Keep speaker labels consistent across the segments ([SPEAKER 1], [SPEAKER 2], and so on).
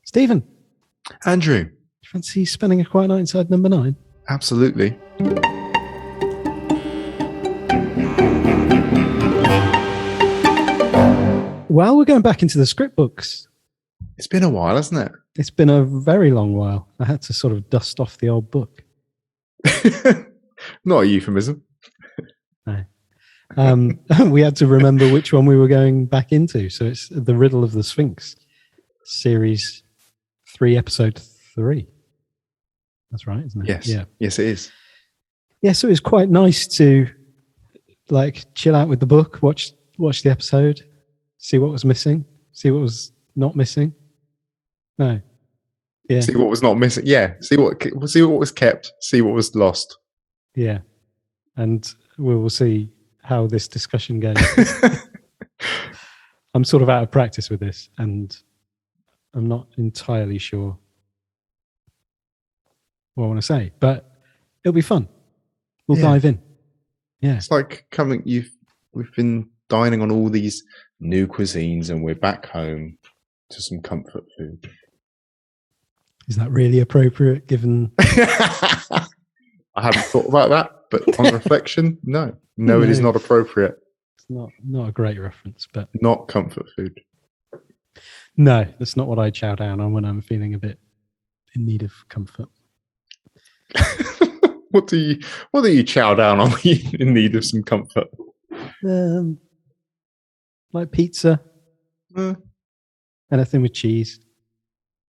[SPEAKER 1] Stephen,
[SPEAKER 2] Andrew.
[SPEAKER 1] do you fancy spending a quiet night inside number 9?
[SPEAKER 2] Absolutely.
[SPEAKER 1] Well, we're going back into the script books.
[SPEAKER 2] It's been a while, hasn't it?
[SPEAKER 1] It's been a very long while. I had to sort of dust off the old book.
[SPEAKER 2] Not a euphemism.
[SPEAKER 1] No. We had to remember which one we were going back into. So it's the Riddle of the Sphinx, series 3, episode 3. That's right, isn't it?
[SPEAKER 2] Yes.
[SPEAKER 1] Yeah.
[SPEAKER 2] Yes, it is.
[SPEAKER 1] Yeah, so it was quite nice to chill out with the book, watch the episode, see what was missing, see what was not missing. No. Yeah.
[SPEAKER 2] See what was not missing. Yeah. See what was kept. See what was lost.
[SPEAKER 1] Yeah. And we will see how this discussion goes. I'm sort of out of practice with this, and I'm not entirely sure what I want to say, but it'll be fun. We'll dive in. Yeah.
[SPEAKER 2] It's like we've been dining on all these new cuisines, and we're back home to some comfort food.
[SPEAKER 1] Is that really appropriate given?
[SPEAKER 2] I haven't thought about that, but on reflection, no, it is not appropriate.
[SPEAKER 1] It's not a great reference, but
[SPEAKER 2] not comfort food.
[SPEAKER 1] No, that's not what I chow down on when I'm feeling a bit in need of comfort.
[SPEAKER 2] What do you chow down on in need of some comfort?
[SPEAKER 1] Like pizza. Anything with cheese.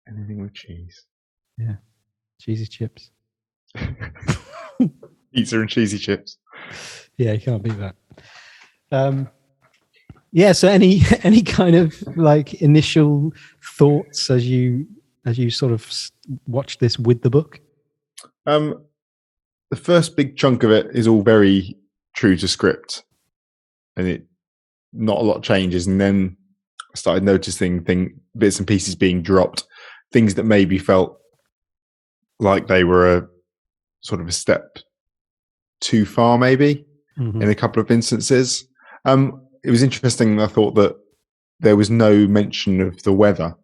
[SPEAKER 2] Anything with cheese.
[SPEAKER 1] Yeah. Cheesy chips.
[SPEAKER 2] Pizza and cheesy chips.
[SPEAKER 1] Yeah, you can't beat that. Yeah, so any kind of initial thoughts as you sort of watch this with the book?
[SPEAKER 2] The first big chunk of it is all very true to script, and not a lot changes. And then I started noticing bits and pieces being dropped, things that maybe felt like they were a sort of a step too far, maybe in a couple of instances. It was interesting. I thought that there was no mention of the weather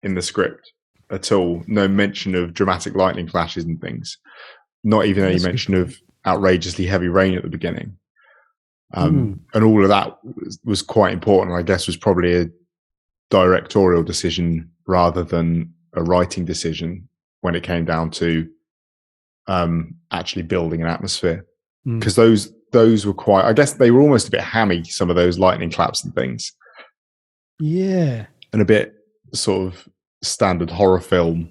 [SPEAKER 2] in the script at all. No mention of dramatic lightning flashes and things. Not even any mention of outrageously heavy rain at the beginning. And all of that was quite important. I guess was probably a directorial decision rather than a writing decision when it came down to actually building an atmosphere. Because those were quite, I guess they were almost a bit hammy, some of those lightning claps and things.
[SPEAKER 1] Yeah.
[SPEAKER 2] And a bit sort of standard horror film.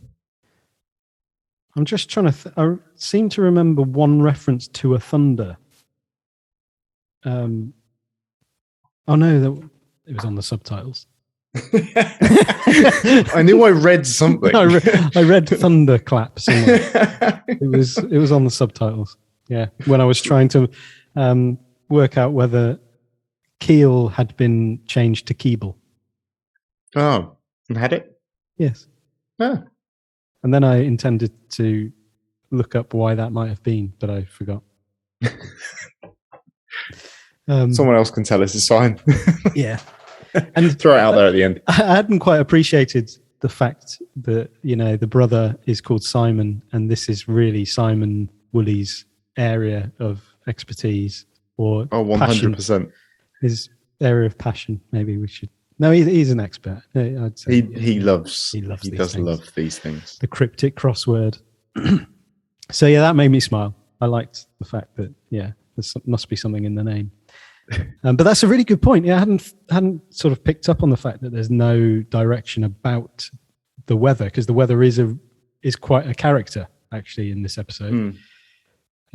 [SPEAKER 1] I'm just trying to... I seem to remember one reference to a thunder. Oh no, it was on the subtitles.
[SPEAKER 2] I knew I read something.
[SPEAKER 1] I read thunderclap somewhere. It was on the subtitles. Yeah, when I was trying to work out whether Keel had been changed to Keeble.
[SPEAKER 2] Oh, and had it?
[SPEAKER 1] Yes.
[SPEAKER 2] Oh.
[SPEAKER 1] And then I intended to look up why that might have been, but I forgot.
[SPEAKER 2] Someone else can tell us, it's fine.
[SPEAKER 1] Yeah. And
[SPEAKER 2] throw it out there at the end.
[SPEAKER 1] I hadn't quite appreciated the fact that, the brother is called Simon, and this is really Simon Woolley's area of expertise, or
[SPEAKER 2] 100%.
[SPEAKER 1] His area of passion. Maybe we should. No, he's an expert. I'd say
[SPEAKER 2] he does love these things.
[SPEAKER 1] The cryptic crossword. So yeah, that made me smile. I liked the fact that there must be something in the name. But that's a really good point. Yeah, I hadn't sort of picked up on the fact that there's no direction about the weather, because the weather is quite a character actually in this episode.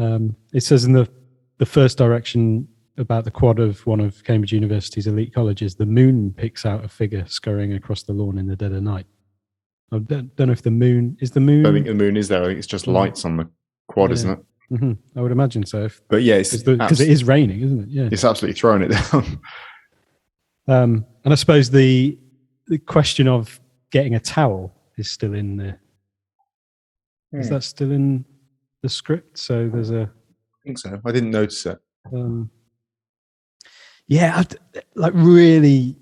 [SPEAKER 1] It says in the first direction about the quad of one of Cambridge University's elite colleges, the moon picks out a figure scurrying across the lawn in the dead of night. I don't know if the moon is the moon.
[SPEAKER 2] I don't think the moon is there. I think it's just lights on the quad, isn't it?
[SPEAKER 1] Mm-hmm. I would imagine so.
[SPEAKER 2] But yeah,
[SPEAKER 1] because it is raining, isn't it? Yeah,
[SPEAKER 2] it's absolutely throwing it down.
[SPEAKER 1] And I suppose the question of getting a towel is still in there. Is that still in the script? So there's a.
[SPEAKER 2] I think so. I didn't notice it.
[SPEAKER 1] Yeah, really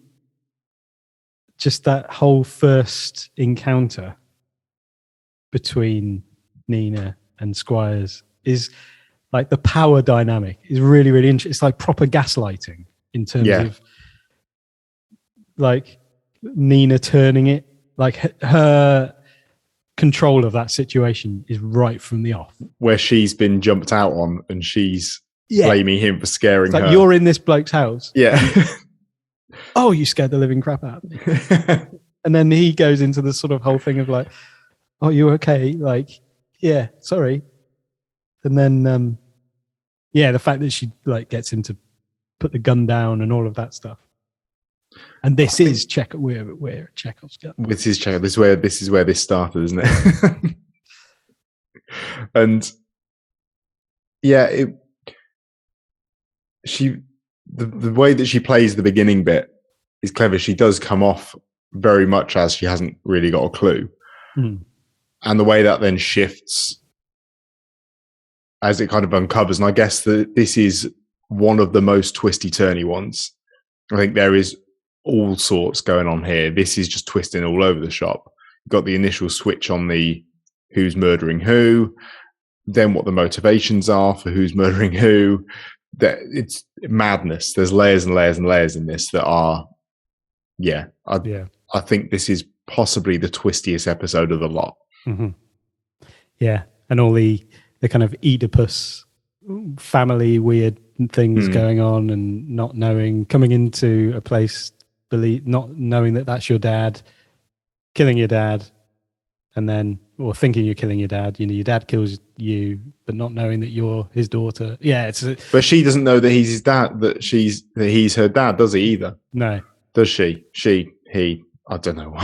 [SPEAKER 1] just that whole first encounter between Nina and Squires is like the power dynamic is really, really interesting. It's like proper gaslighting in terms of like Nina turning it, like her control of that situation is right from the off.
[SPEAKER 2] Where she's been jumped out on and she's blaming him for scaring her.
[SPEAKER 1] You're in this bloke's house.
[SPEAKER 2] Yeah.
[SPEAKER 1] Oh, you scared the living crap out of me. And then he goes into the sort of whole thing of like, oh, you okay? Like, yeah, sorry. And then, the fact that she like gets him to put the gun down and all of that stuff. And this is Chekhov. We're Chekhov's gun.
[SPEAKER 2] This is Chekhov. This is where this started, isn't it? And yeah, the way that she plays the beginning bit is clever. She does come off very much as she hasn't really got a clue. And the way that then shifts as it kind of uncovers. And I guess that this is one of the most twisty-turny ones. I think there is all sorts going on here. This is just twisting all over the shop. You've got the initial switch on the who's murdering who, then what the motivations are for who's murdering who. That it's madness. There's layers and layers and layers in this that are, I think this is possibly the twistiest episode of the lot.
[SPEAKER 1] Mm-hmm. Yeah, and all the kind of Oedipus family weird things going on, and not knowing, coming into a place, not knowing that that's your dad, killing your dad, and then, or thinking you're killing your dad. You know, your dad kills you, but not knowing that you're his daughter. Yeah,
[SPEAKER 2] but she doesn't know that he's his dad. That he's her dad, does he? Either?
[SPEAKER 1] No.
[SPEAKER 2] Does she? He? I don't know.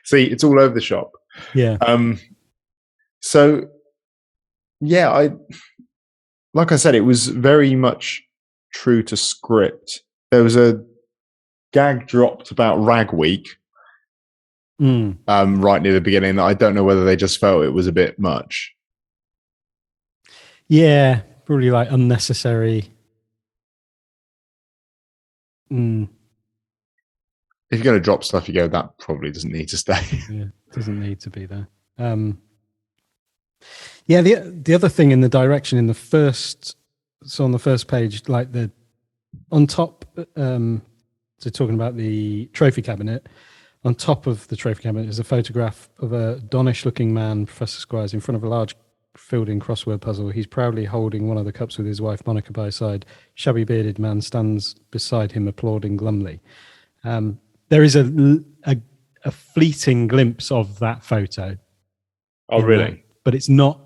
[SPEAKER 2] See, it's all over the shop.
[SPEAKER 1] Yeah.
[SPEAKER 2] So, yeah, like I said, it was very much true to script. There was a gag dropped about Rag Week, right near the beginning, that I don't know whether they just felt it was a bit much.
[SPEAKER 1] Yeah, probably like unnecessary.
[SPEAKER 2] If you're going to drop stuff, you go, that probably doesn't need to stay.
[SPEAKER 1] Yeah, doesn't need to be there. Yeah, the other thing in the direction in the first, so on the first page, like on top, so talking about the trophy cabinet, on top of the trophy cabinet is a photograph of a Donish-looking man, Professor Squires, in front of a large filled-in crossword puzzle. He's proudly holding one of the cups with his wife Monica by his side. Shabby bearded man stands beside him, applauding glumly. There is a fleeting glimpse of that photo.
[SPEAKER 2] Oh, really?
[SPEAKER 1] But it's not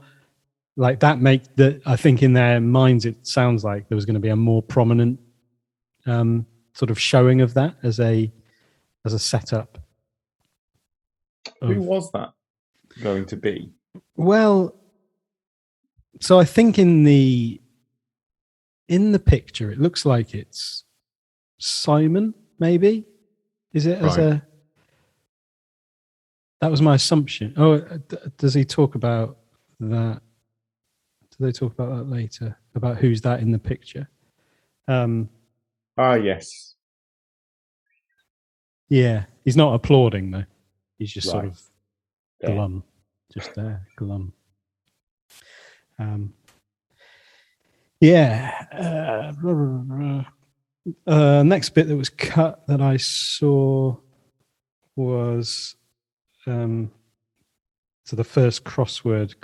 [SPEAKER 1] like that. I think in their minds it sounds like there was going to be a more prominent sort of showing of that as a setup.
[SPEAKER 2] Who was that going to be?
[SPEAKER 1] Well, so I think in the picture it looks like it's Simon, maybe. Is it as
[SPEAKER 2] right.
[SPEAKER 1] That was my assumption. Oh, does he talk about that? Do they talk about that later? About who's that in the picture?
[SPEAKER 2] Yes.
[SPEAKER 1] Yeah, he's not applauding though. He's just sort of
[SPEAKER 2] there.
[SPEAKER 1] glum, just there, glum. Next bit that was cut that I saw was so the first crossword.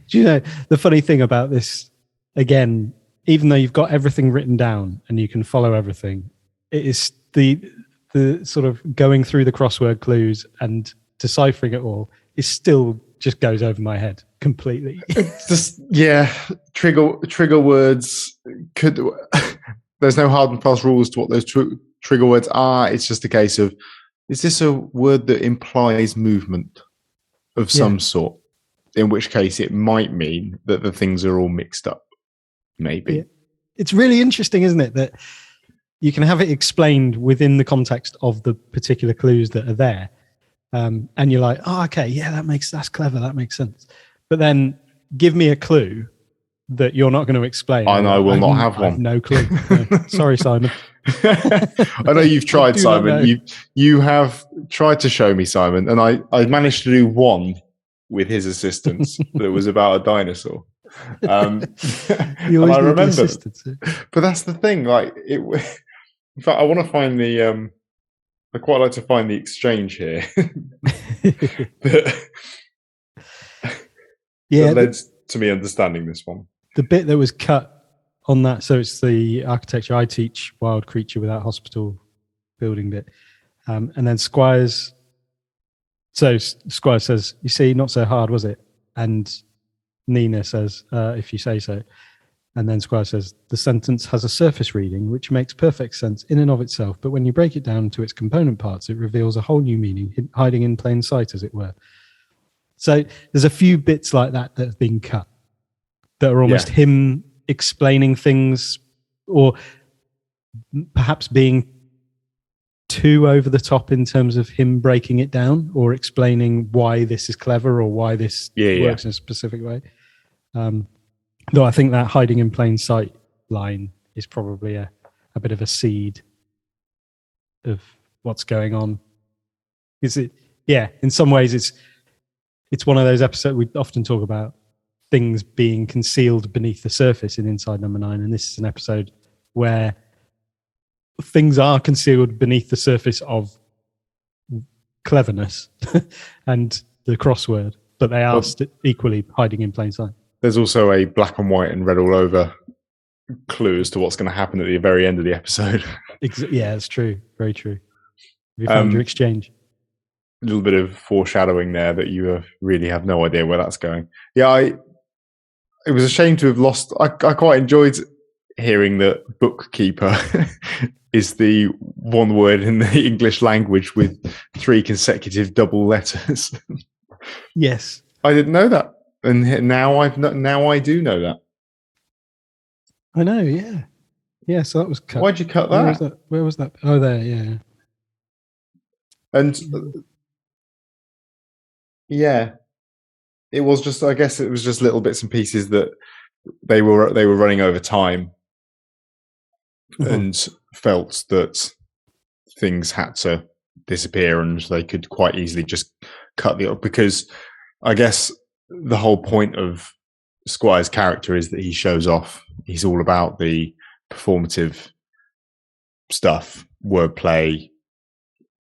[SPEAKER 1] Do you know the funny thing about this? Again, even though you've got everything written down and you can follow everything, it is the sort of going through the crossword clues and deciphering it all is still just goes over my head completely.
[SPEAKER 2] Just trigger words could. There's no hard and fast rules to what those trigger words are. It's just a case of, is this a word that implies movement of some sort? In which case it might mean that the things are all mixed up. Maybe. Yeah.
[SPEAKER 1] It's really interesting, isn't it, that you can have it explained within the context of the particular clues that are there. And you're like, oh, okay, yeah, that's clever, that makes sense. But then give me a clue that you're not going to explain.
[SPEAKER 2] And I will not have
[SPEAKER 1] I have
[SPEAKER 2] one.
[SPEAKER 1] no clue. No. Sorry, Simon.
[SPEAKER 2] I know you've tried,
[SPEAKER 1] do not know.
[SPEAKER 2] Simon. You have tried to show me, Simon, and I managed to do one with his assistance that was about a dinosaur.
[SPEAKER 1] You
[SPEAKER 2] and
[SPEAKER 1] always
[SPEAKER 2] I
[SPEAKER 1] need the
[SPEAKER 2] remember,
[SPEAKER 1] assistance.
[SPEAKER 2] but that's the thing. Like, in fact, I want to find the. I quite like to find the exchange here. that led to me understanding this one.
[SPEAKER 1] The bit that was cut on that, so it's the architecture I teach, wild creature without hospital building bit, and then Squires. So Squires says, "You see, not so hard, was it?" And Nina says, "If you say so." And then Squire says, "The sentence has a surface reading, which makes perfect sense in and of itself, but when you break it down to its component parts, it reveals a whole new meaning, hiding in plain sight, as it were." So there's a few bits like that that have been cut that are almost him explaining things, or perhaps being too over the top in terms of him breaking it down or explaining why this is clever or why this works in a specific way. Though I think that hiding in plain sight line is probably a bit of a seed of what's going on. Is it? Yeah, in some ways it's one of those episodes we often talk about things being concealed beneath the surface in Inside Number 9, and this is an episode where things are concealed beneath the surface of cleverness and the crossword, but they are equally hiding in plain sight.
[SPEAKER 2] There's also a black and white and red all over clue as to what's going to happen at the very end of the episode.
[SPEAKER 1] Yeah, it's true. Very true. Have you found your exchange?
[SPEAKER 2] A little bit of foreshadowing there that you really have no idea where that's going. Yeah, it was a shame to have lost. I quite enjoyed hearing that bookkeeper is the one word in the English language with 3 consecutive double letters.
[SPEAKER 1] Yes.
[SPEAKER 2] I didn't know that. And now I do know that.
[SPEAKER 1] I know, yeah. Yeah, so that was cut.
[SPEAKER 2] Why'd you cut that?
[SPEAKER 1] Where was that? Oh, there, yeah.
[SPEAKER 2] And yeah, it was just, I guess it was just little bits and pieces that they were running over time and felt that things had to disappear and they could quite easily just cut the, because I guess the whole point of Squire's character is that he shows off. He's all about the performative stuff, wordplay,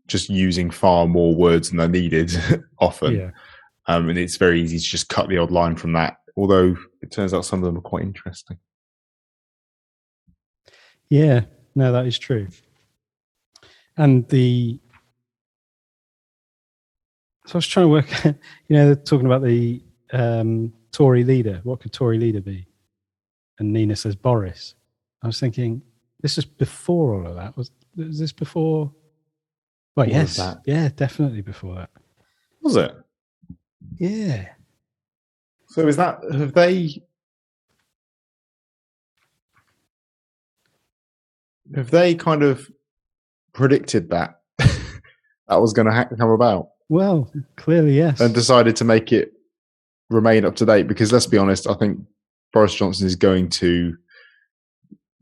[SPEAKER 2] just using far more words than are needed often.
[SPEAKER 1] Yeah.
[SPEAKER 2] And it's very easy to just cut the odd line from that, although it turns out some of them are quite interesting.
[SPEAKER 1] Yeah, no, that is true. And so I was trying to work, they're talking about the Tory leader. What could Tory leader be? And Nina says Boris. I was thinking, this is before all of that. Was this before? Well, yes. Yeah, definitely before that.
[SPEAKER 2] Was it?
[SPEAKER 1] Yeah.
[SPEAKER 2] So have they kind of predicted that that was going to come about?
[SPEAKER 1] Well, clearly, yes.
[SPEAKER 2] And decided to make it remain up to date, because let's be honest, I think Boris Johnson is going to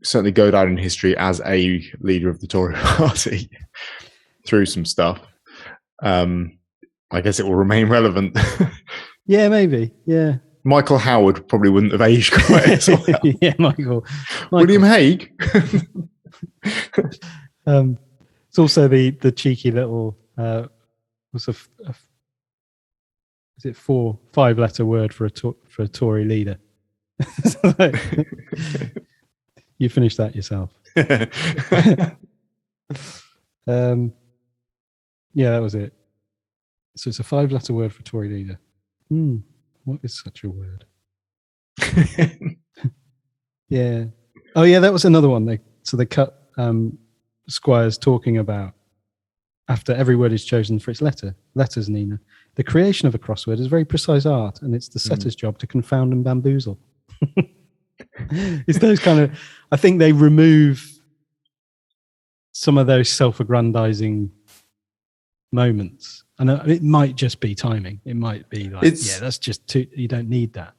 [SPEAKER 2] certainly go down in history as a leader of the Tory party through some stuff. I guess it will remain relevant.
[SPEAKER 1] Yeah, maybe. Yeah.
[SPEAKER 2] Michael Howard probably wouldn't have aged quite as well.
[SPEAKER 1] Yeah, Michael.
[SPEAKER 2] William Hague.
[SPEAKER 1] It's also the cheeky little is it 5-letter word for a Tory leader? You finished that yourself. Yeah, that was it. So it's a 5-letter word for Tory leader. What is such a word? Yeah. Oh, yeah, that was another one. They cut Squires talking about, after every word is chosen for its letters, Nina. The creation of a crossword is very precise art, and it's the setter's job to confound and bamboozle. It's those kind of, I think they remove some of those self-aggrandizing moments. And it might just be timing. It might be like, that's just too, you don't need that.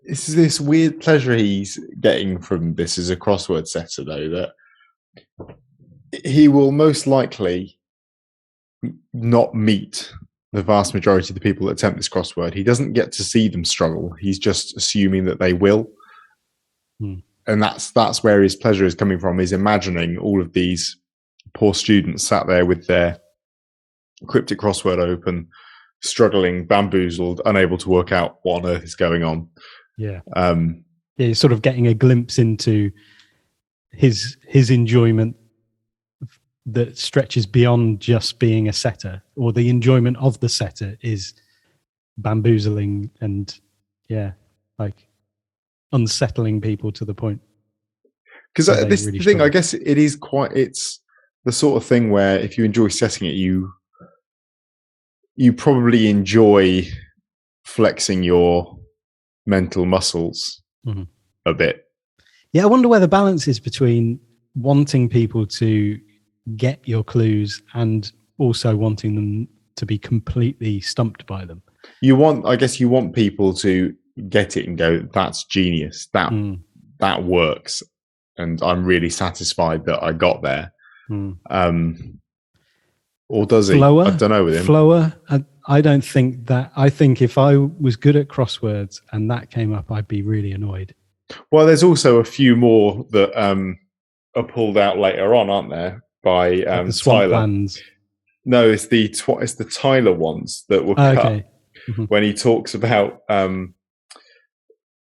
[SPEAKER 2] it's this weird pleasure he's getting from this as a crossword setter, though, that he will most likely not meet the vast majority of the people that attempt this crossword. He doesn't get to see them struggle. He's just assuming that they will. And that's where his pleasure is coming from, is imagining all of these poor students sat there with their cryptic crossword open, struggling, bamboozled, unable to work out what on earth is going on.
[SPEAKER 1] Yeah. He's sort of getting a glimpse into his enjoyment that stretches beyond just being a setter, or the enjoyment of the setter is bamboozling and like unsettling people to the point.
[SPEAKER 2] Because this really thing, I guess it is it's the sort of thing where if you enjoy setting it, you probably enjoy flexing your mental muscles a bit.
[SPEAKER 1] Yeah, I wonder where the balance is between wanting people to get your clues and also wanting them to be completely stumped by them.
[SPEAKER 2] I guess you want people to get it and go, that's genius. That works. And I'm really satisfied that I got there. Or does he?
[SPEAKER 1] Flower,
[SPEAKER 2] I don't know with him.
[SPEAKER 1] Flower, I don't think that. I think if I was good at crosswords and that came up, I'd be really annoyed.
[SPEAKER 2] Well, there's also a few more that are pulled out later on, aren't there? By
[SPEAKER 1] like the Swamp
[SPEAKER 2] Tyler.
[SPEAKER 1] Lands.
[SPEAKER 2] No, it's the Tyler ones that were cut when he talks about. So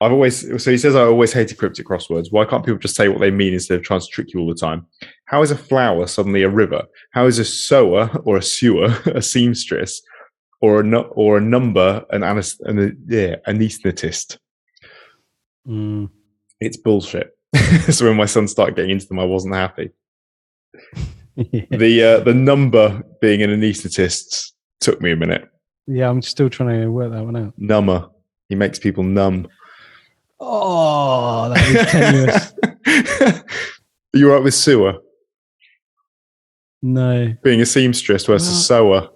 [SPEAKER 2] he says, I always hated cryptic crosswords. Why can't people just say what they mean instead of trying to trick you all the time? How is a flower suddenly a river? How is a sewer or a sewer a seamstress or a number an anaesthetist? It's bullshit. So when my son started getting into them, I wasn't happy. The number being an anaesthetist took me a minute.
[SPEAKER 1] Yeah, I'm still trying to work that one out.
[SPEAKER 2] Number. He makes people numb.
[SPEAKER 1] Oh, that is tenuous.
[SPEAKER 2] Are you all right with sewer?
[SPEAKER 1] No.
[SPEAKER 2] Being a seamstress versus a sewer.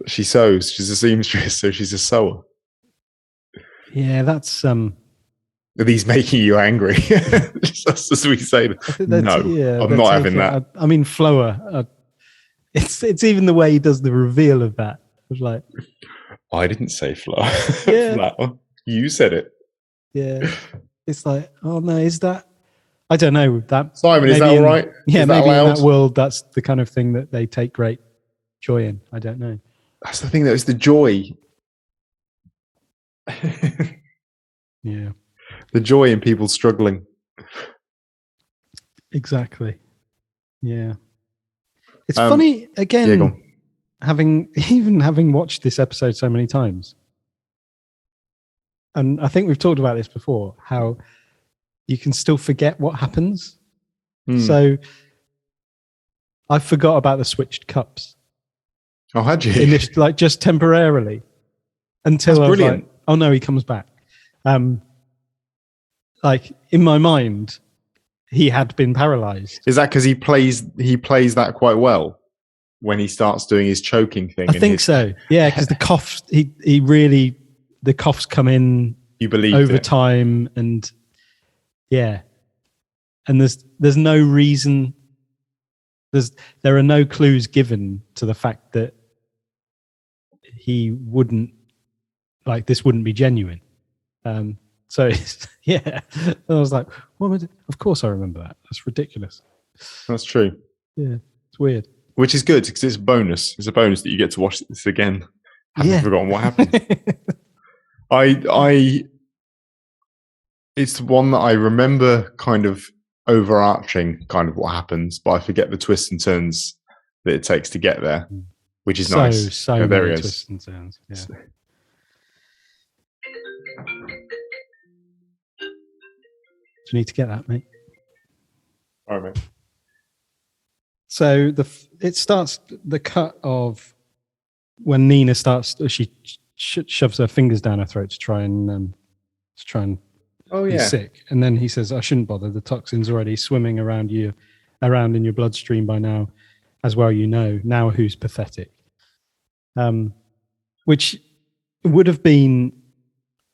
[SPEAKER 2] She sews. She's a seamstress, so she's a sewer.
[SPEAKER 1] Yeah, that's
[SPEAKER 2] Are these making you angry? Just as we say, no, I'm not having that.
[SPEAKER 1] I mean, Flower. It's even the way he does the reveal of that. It's like,
[SPEAKER 2] I didn't say flower.
[SPEAKER 1] Yeah.
[SPEAKER 2] Flower. You said it.
[SPEAKER 1] Yeah, it's like, oh no, is that? I don't know. That
[SPEAKER 2] Simon, is that all right?
[SPEAKER 1] Yeah,
[SPEAKER 2] maybe
[SPEAKER 1] in that world, that's the kind of thing that they take great joy in. I don't know.
[SPEAKER 2] That's the thing, though. It's the joy.
[SPEAKER 1] Yeah,
[SPEAKER 2] the joy in people struggling.
[SPEAKER 1] Exactly. Yeah, it's funny again. Having watched this episode so many times. And I think we've talked about this before, how you can still forget what happens. So I forgot about the switched cups.
[SPEAKER 2] Oh, had you?
[SPEAKER 1] Like just temporarily. Until
[SPEAKER 2] That's
[SPEAKER 1] I was
[SPEAKER 2] brilliant.
[SPEAKER 1] like, oh no, he comes back. Like in my mind, he had been paralyzed.
[SPEAKER 2] Is that because he plays that quite well when he starts doing his choking thing?
[SPEAKER 1] I think so. Yeah, because the coughs, he really... The coughs come in over time, and and there's no reason. There are no clues given to the fact that he wouldn't this wouldn't be genuine. So I was like, "What? Of course I remember that. That's ridiculous."
[SPEAKER 2] That's true.
[SPEAKER 1] Yeah, it's weird.
[SPEAKER 2] Which is good because it's a bonus. It's a bonus that you get to watch this again. Haven't forgotten what happened. It's one that I remember kind of overarching kind of what happens, but I forget the twists and turns that it takes to get there, which is nice.
[SPEAKER 1] So
[SPEAKER 2] there
[SPEAKER 1] many
[SPEAKER 2] he is.
[SPEAKER 1] twists and turns. Yeah. Do you need to get that, mate?
[SPEAKER 2] All right, mate.
[SPEAKER 1] So it starts the cut of when Nina starts. She shoves her fingers down her throat to try and be sick, and then he says, "I shouldn't bother. The toxin's already swimming around in your bloodstream by now, as well. You know now who's pathetic." Which would have been,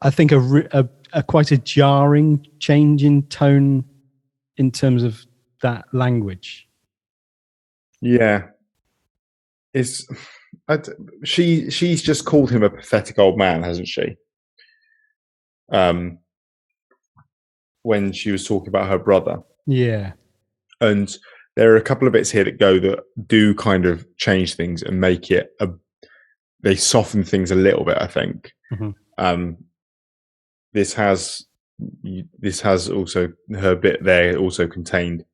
[SPEAKER 1] I think, a quite a jarring change in tone in terms of that language.
[SPEAKER 2] Yeah. She's just called him a pathetic old man, hasn't she? When she was talking about her brother.
[SPEAKER 1] Yeah.
[SPEAKER 2] And there are a couple of bits here that do kind of change things and make it they soften things a little bit, I think.
[SPEAKER 1] Mm-hmm.
[SPEAKER 2] This has also, her bit there also contained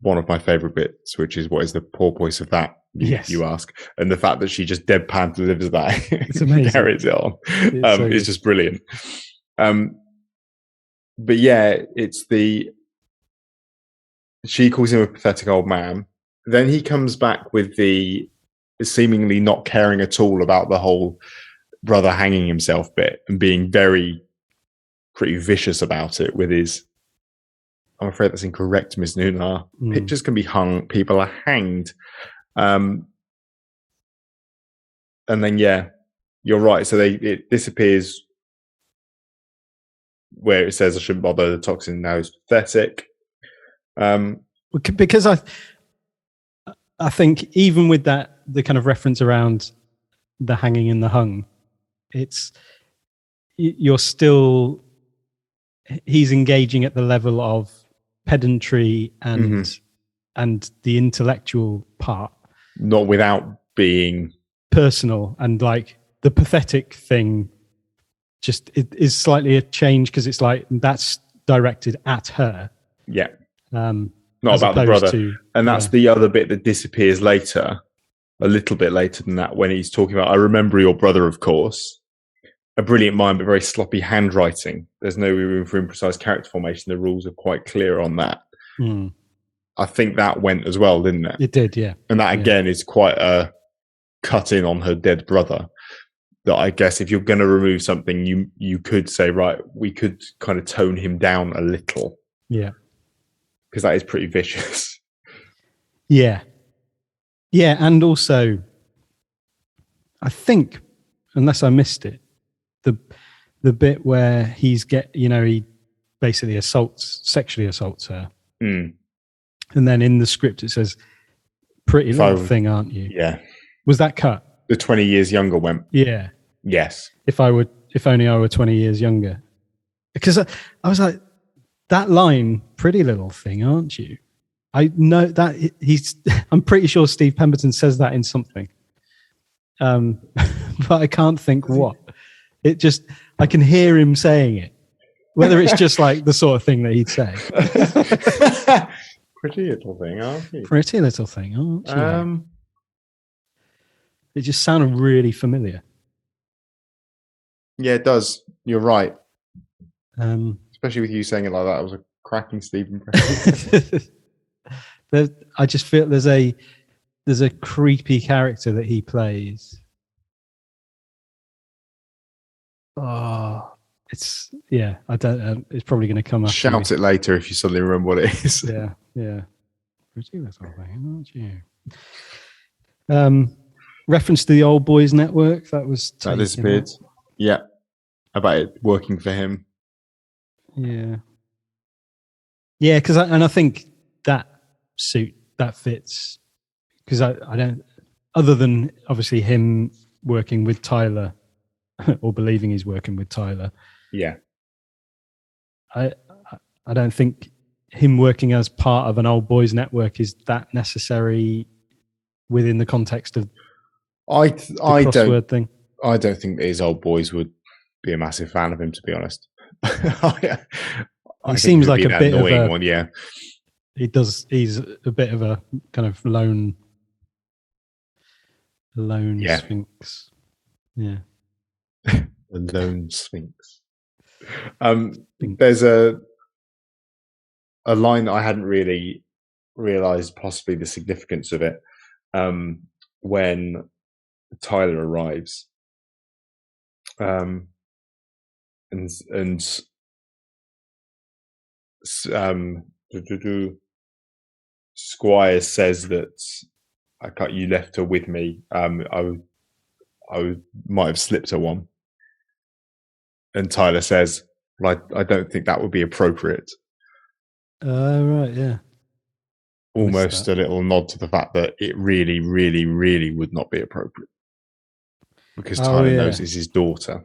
[SPEAKER 2] one of my favorite bits, which is, what is the porpoise of that? You ask. And the fact that she just deadpan delivers that,
[SPEAKER 1] it's amazing.
[SPEAKER 2] Carries it on. It's just brilliant. But yeah, she calls him a pathetic old man. Then he comes back with the seemingly not caring at all about the whole brother hanging himself bit and being pretty vicious about it with his, I'm afraid that's incorrect, Ms. Nunar. Pictures can be hung, people are hanged. And then, yeah, you're right. So it disappears where it says I shouldn't bother. The toxin now is pathetic.
[SPEAKER 1] Because I think even with that, the kind of reference around the hanging and the hung, he's engaging at the level of pedantry and the intellectual part,
[SPEAKER 2] not without being
[SPEAKER 1] personal. And like the pathetic thing just is slightly a change, because it's like that's directed at her.
[SPEAKER 2] Yeah. Not about the brother. And that's the other bit that disappears later, a little bit later than that, when he's talking about, I remember your brother, of course. A brilliant mind, but very sloppy handwriting. There's no room for imprecise character formation. The rules are quite clear on that. I think that went as well, didn't it?
[SPEAKER 1] It did, yeah.
[SPEAKER 2] And that, again, is quite a cut in on her dead brother. That I guess if you're going to remove something, you could say, right, we could kind of tone him down a little.
[SPEAKER 1] Yeah.
[SPEAKER 2] Because that is pretty vicious.
[SPEAKER 1] Yeah. Yeah, and also, I think, unless I missed it, the bit where he basically sexually assaults her. And then in the script it says, pretty little thing, aren't you?
[SPEAKER 2] Yeah.
[SPEAKER 1] Was that cut?
[SPEAKER 2] The 20 years younger went.
[SPEAKER 1] Yeah.
[SPEAKER 2] Yes.
[SPEAKER 1] If only I were 20 years younger. Because I was like, that line, pretty little thing, aren't you? I know that I'm pretty sure Steve Pemberton says that in something. But I can't think what. I can hear him saying it. Whether it's just like the sort of thing that he'd say.
[SPEAKER 2] Pretty little thing, aren't you?
[SPEAKER 1] Pretty little thing, aren't you? It just sounded really familiar.
[SPEAKER 2] Yeah, it does. You're right.
[SPEAKER 1] Especially
[SPEAKER 2] with you saying it like that. It was a cracking Steve impression.
[SPEAKER 1] I just feel there's a creepy character that he plays. Oh, I don't. It's probably going to come up.
[SPEAKER 2] Shout it later if you suddenly remember what it is.
[SPEAKER 1] Yeah. Pretty little thing, aren't you? Reference to the Old Boys Network that
[SPEAKER 2] disappeared. Yeah, about it working for him.
[SPEAKER 1] Yeah, because I think that fits, because I don't, other than obviously him working with Tyler or believing he's working with Tyler.
[SPEAKER 2] Yeah,
[SPEAKER 1] I don't think him working as part of an Old Boys Network is that necessary within the context of
[SPEAKER 2] I
[SPEAKER 1] crossword thing.
[SPEAKER 2] I don't think his old boys would be a massive fan of him, to be honest.
[SPEAKER 1] He seems like a bit of a
[SPEAKER 2] one, yeah.
[SPEAKER 1] He does. He's a bit of a kind of lone Sphinx. Yeah,
[SPEAKER 2] a lone Sphinx. There's a line that I hadn't really realized possibly the significance of it. When Tyler arrives, and Squire says that you left her with me. I might have slipped her one, and Tyler says, But I don't think that would be appropriate.
[SPEAKER 1] Right, yeah.
[SPEAKER 2] Almost a little nod to the fact that it really, really, really would not be appropriate. Because Tyler knows it's his daughter.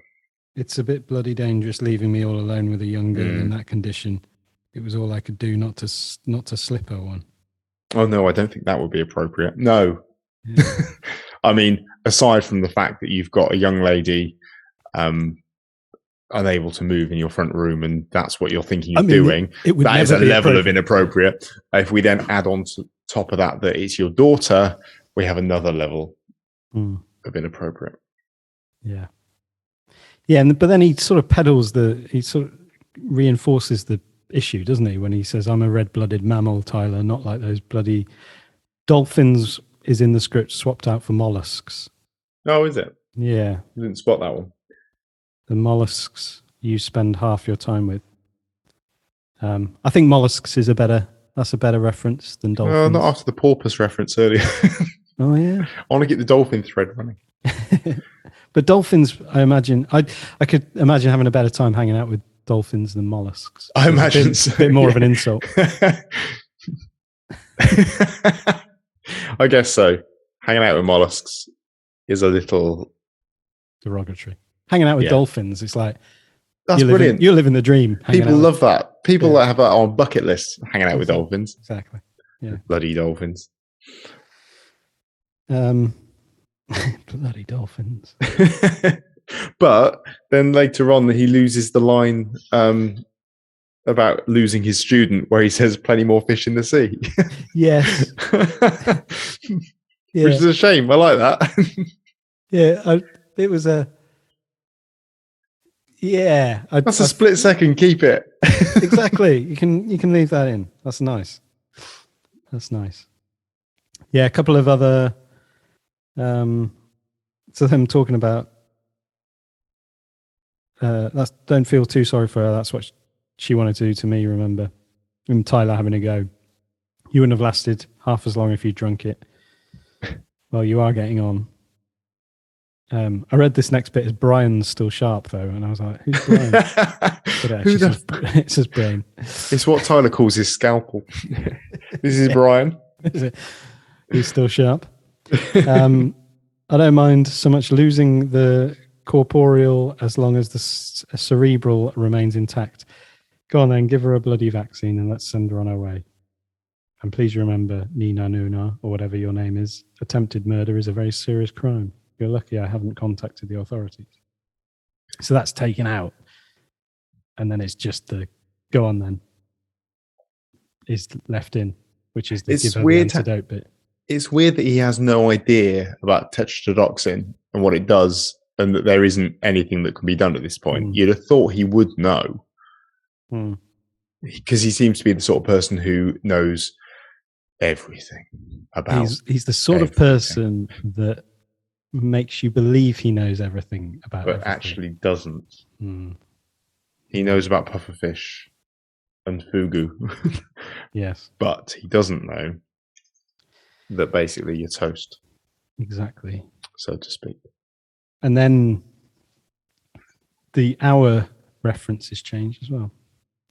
[SPEAKER 1] It's a bit bloody dangerous leaving me all alone with a young girl in that condition. It was all I could do not to slip her one.
[SPEAKER 2] Oh, no, I don't think that would be appropriate. No. Yeah. I mean, aside from the fact that you've got a young lady unable to move in your front room and that's what you're thinking of doing, that is a level of inappropriate. If we then add on to top of that it's your daughter, we have another level of inappropriate.
[SPEAKER 1] Yeah. Yeah, but then he sort of reinforces the issue, doesn't he, when he says, I'm a red-blooded mammal, Tyler, not like those bloody dolphins is in the script swapped out for mollusks.
[SPEAKER 2] Oh, is it?
[SPEAKER 1] Yeah.
[SPEAKER 2] I didn't spot that one.
[SPEAKER 1] The mollusks you spend half your time with. I think mollusks is a better reference than dolphins.
[SPEAKER 2] Not after the porpoise reference earlier.
[SPEAKER 1] Oh, yeah.
[SPEAKER 2] I want to get the dolphin thread running.
[SPEAKER 1] But dolphins, I imagine, I could imagine having a better time hanging out with dolphins than mollusks.
[SPEAKER 2] I imagine
[SPEAKER 1] a bit more of an insult.
[SPEAKER 2] I guess so. Hanging out with mollusks is a little
[SPEAKER 1] derogatory. Hanging out with dolphins, it's like
[SPEAKER 2] that's brilliant.
[SPEAKER 1] You're living the dream.
[SPEAKER 2] People love that. People that have that on bucket list, hanging out with dolphins.
[SPEAKER 1] Exactly. Yeah.
[SPEAKER 2] Bloody dolphins.
[SPEAKER 1] Bloody dolphins.
[SPEAKER 2] But then later on, he loses the line about losing his student, where he says, "Plenty more fish in the sea."
[SPEAKER 1] Yes.
[SPEAKER 2] Which is a shame. I like that.
[SPEAKER 1] It was a. Yeah,
[SPEAKER 2] that's a split second. Keep it.
[SPEAKER 1] Exactly. You can leave that in. That's nice. Yeah, a couple of other. So them talking about. Don't feel too sorry for her. That's what she wanted to do to me. Remember, and Tyler having a go. You wouldn't have lasted half as long if you drunk it. Well, you are getting on. I read this next bit as Brian's still sharp though, and I was like, "Who's Brian?" But it says Brain.
[SPEAKER 2] It's what Tyler calls his scalpel. This is Brian.
[SPEAKER 1] He's still sharp. I don't mind so much losing the corporeal as long as the cerebral remains intact. Go on then, give her a bloody vaccine and let's send her on her way. And please remember, Nina Nuna, or whatever your name is, attempted murder is a very serious crime. You're lucky I haven't contacted the authorities. So that's taken out. And then it's just the go on then is left in, which is the give her the antidote bit.
[SPEAKER 2] It's weird that he has no idea about tetrodotoxin and what it does, and that there isn't anything that can be done at this point. You'd have thought he would know. Because he seems to be the sort of person who knows everything about
[SPEAKER 1] he's the sort of person that makes you believe he knows everything about
[SPEAKER 2] but
[SPEAKER 1] everything.
[SPEAKER 2] Actually doesn't. He knows about pufferfish and fugu.
[SPEAKER 1] Yes.
[SPEAKER 2] But he doesn't know that basically you're toast.
[SPEAKER 1] Exactly.
[SPEAKER 2] So to speak.
[SPEAKER 1] And then the hour reference is changed as well.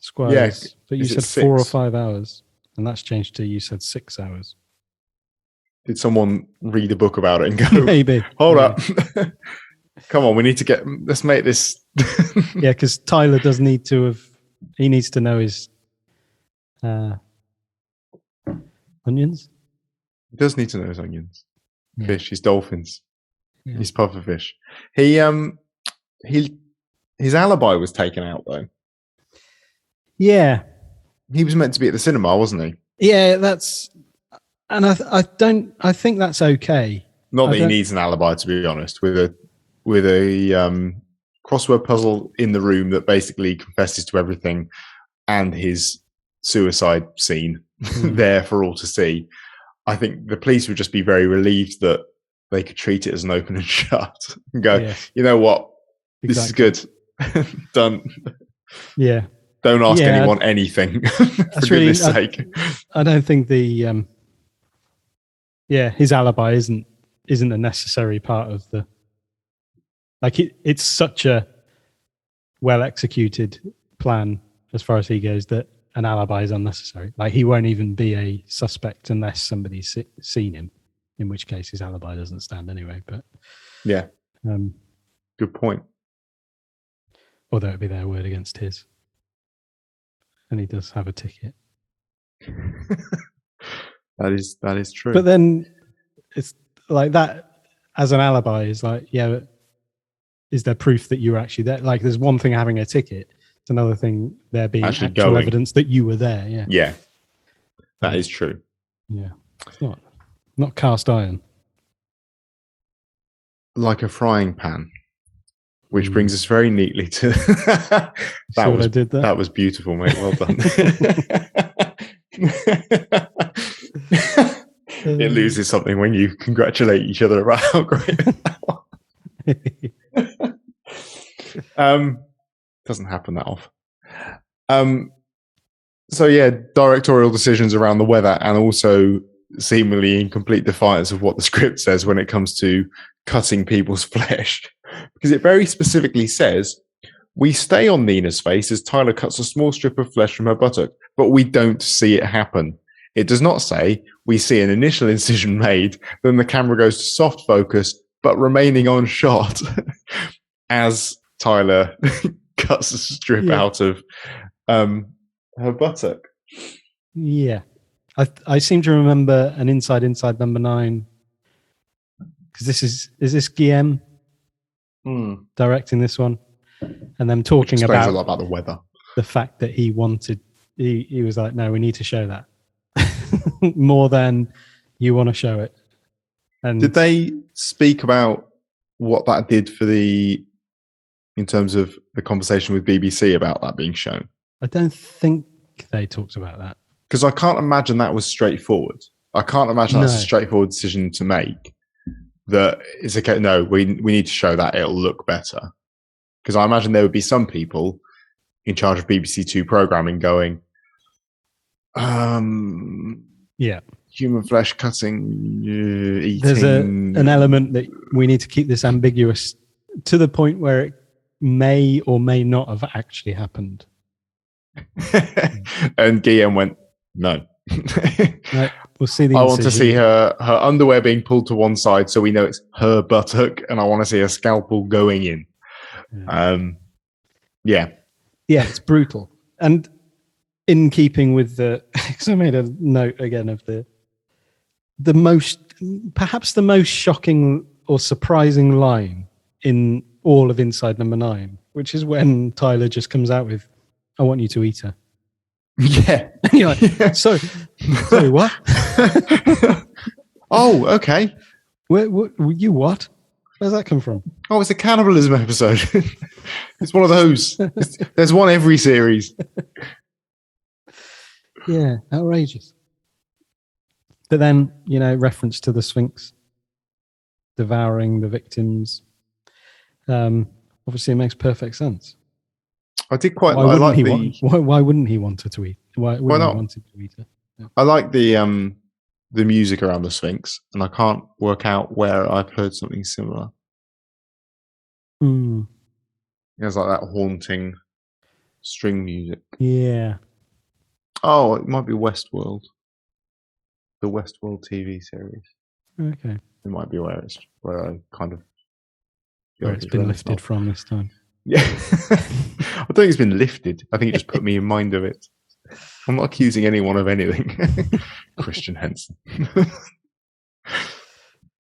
[SPEAKER 1] Squires, but you said 4 or 5 hours, and that's changed to you said 6 hours.
[SPEAKER 2] Did someone read a book about it and go,
[SPEAKER 1] maybe,
[SPEAKER 2] hold up. Come on, we need to let's make this.
[SPEAKER 1] Yeah, because Tyler does need to he needs to know his onions.
[SPEAKER 2] He does need to know his onions.
[SPEAKER 1] Yeah.
[SPEAKER 2] Fish, his dolphins, his pufferfish. His alibi was taken out though.
[SPEAKER 1] Yeah.
[SPEAKER 2] He was meant to be at the cinema, wasn't he?
[SPEAKER 1] Yeah, and I think that's okay.
[SPEAKER 2] Not that he needs an alibi, to be honest, with a crossword puzzle in the room that basically confesses to everything and his suicide scene there for all to see. I think the police would just be very relieved that they could treat it as an open and shut and go, you know what? Exactly. This is good. Done.
[SPEAKER 1] Yeah.
[SPEAKER 2] Don't ask anyone anything, for goodness sake.
[SPEAKER 1] I don't think his alibi isn't a necessary part of the. Like it's such a well executed plan, as far as he goes, that an alibi is unnecessary. Like, he won't even be a suspect unless somebody's seen him, in which case his alibi doesn't stand anyway. But
[SPEAKER 2] yeah, good point.
[SPEAKER 1] Although it'd be their word against his. And he does have a ticket.
[SPEAKER 2] That is true.
[SPEAKER 1] But then it's like that as an alibi is like, yeah, is there proof that you were actually there? Like, there's one thing having a ticket. It's another thing there being actual evidence that you were there. Yeah.
[SPEAKER 2] Yeah. That is true.
[SPEAKER 1] Yeah. It's not cast iron.
[SPEAKER 2] Like a frying pan. Which brings us very neatly to that was beautiful, mate. Well done. It loses something when you congratulate each other about how great that was. Doesn't happen that often. So yeah, directorial decisions around the weather, and also seemingly in complete defiance of what the script says when it comes to cutting people's flesh. Because it very specifically says, we stay on Nina's face as Tyler cuts a small strip of flesh from her buttock, but we don't see it happen. It does not say we see an initial incision made, then the camera goes to soft focus, but remaining on shot as Tyler cuts a strip out of her buttock.
[SPEAKER 1] Yeah. I seem to remember an Inside number 9, because is this Guillaume directing this one, and them talking about
[SPEAKER 2] a lot about the weather,
[SPEAKER 1] the fact that he was like, no, we need to show that more than you want to show it. And
[SPEAKER 2] did they speak about what that did in terms of the conversation with BBC about that being shown?
[SPEAKER 1] I don't think they talked about that,
[SPEAKER 2] because I can't imagine that was straightforward. I can't imagine that's a straightforward decision to make. That it's okay. No, we need to show that, it'll look better. Because I imagine there would be some people in charge of BBC Two programming going, human flesh cutting, eating.
[SPEAKER 1] There's an element that we need to keep this ambiguous to the point where it may or may not have actually happened.
[SPEAKER 2] And Guillaume went, no.
[SPEAKER 1] Right, we'll see the
[SPEAKER 2] I want to see her underwear being pulled to one side so we know it's her buttock, and I want to see a scalpel going in. Yeah, it's
[SPEAKER 1] brutal. And in keeping with because I made a note again of perhaps the most shocking or surprising line in all of Inside Number 9, which is when Tyler just comes out with, I want you to eat her.
[SPEAKER 2] Yeah.
[SPEAKER 1] And you're like, sorry, what?
[SPEAKER 2] Oh, okay.
[SPEAKER 1] You what? Where's that come from?
[SPEAKER 2] Oh, it's a cannibalism episode. It's one of those. There's one every series.
[SPEAKER 1] Yeah, outrageous. But then, reference to the Sphinx devouring the victims. Obviously, it makes perfect sense.
[SPEAKER 2] I did quite.
[SPEAKER 1] Why wouldn't he want her to eat? Why not? He wanted to eat her? Yeah.
[SPEAKER 2] I like the music around the Sphinx, and I can't work out where I've heard something similar. It has like that haunting string music.
[SPEAKER 1] Yeah.
[SPEAKER 2] Oh, it might be Westworld, the Westworld TV series.
[SPEAKER 1] Okay.
[SPEAKER 2] It might be where I kind of
[SPEAKER 1] where it's been lifted from this time.
[SPEAKER 2] Yeah. I don't think it's been lifted. I think it just put me in mind of it. I'm not accusing anyone of anything. Christian Henson.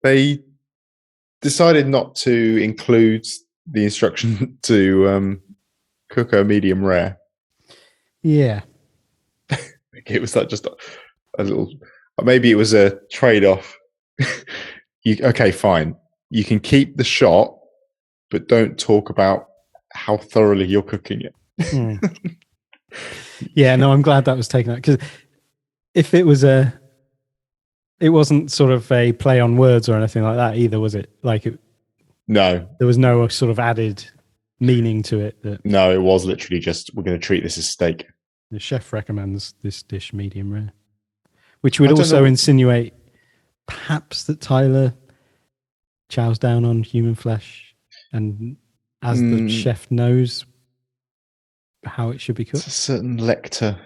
[SPEAKER 2] They decided not to include the instruction to cook her medium rare.
[SPEAKER 1] Yeah.
[SPEAKER 2] It was like just a little... Maybe it was a trade-off. Okay, fine. You can keep the shot, but don't talk about how thoroughly you're cooking it.
[SPEAKER 1] Yeah, no, I'm glad that was taken out, because if it wasn't sort of a play on words or anything like that either, was it?
[SPEAKER 2] No,
[SPEAKER 1] there was no sort of added meaning to it.
[SPEAKER 2] No, it was literally just, we're going to treat this as steak.
[SPEAKER 1] The chef recommends this dish medium rare, which would also insinuate perhaps that Tyler chows down on human flesh, and as the chef knows, how it should be
[SPEAKER 2] It's
[SPEAKER 1] cooked.
[SPEAKER 2] a certain lecture